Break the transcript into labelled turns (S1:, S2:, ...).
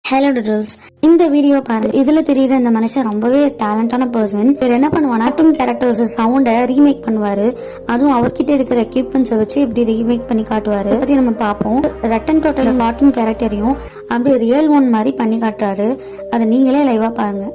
S1: Hello டூடல்ஸ், இந்த video பாருங்க. இதுல தெரியுற இந்த மனுஷன் ரொம்பவே டேலண்டான பர்சன். இவர் என்ன பண்ணுவானா, கார்ட்டூன் கேரக்டர்ஸ் சவுண்ட ரீமேக் பண்ணுவாரு. அதுவும் அவர்கிட்ட இருக்கிற எக்யூப்மெண்ட்ஸை வச்சு இப்படி ரீமேக் பண்ணி காட்டுவாரு. பத்தி நம்ம பார்ப்போம். ரட்டன் டோட்டல் கார்ட்டூன் கேரக்டரையும் அப்படி ரியல் ஒன் மாதிரி பண்ணி காட்டுறாரு. அதை நீங்களே லைவா பாருங்க.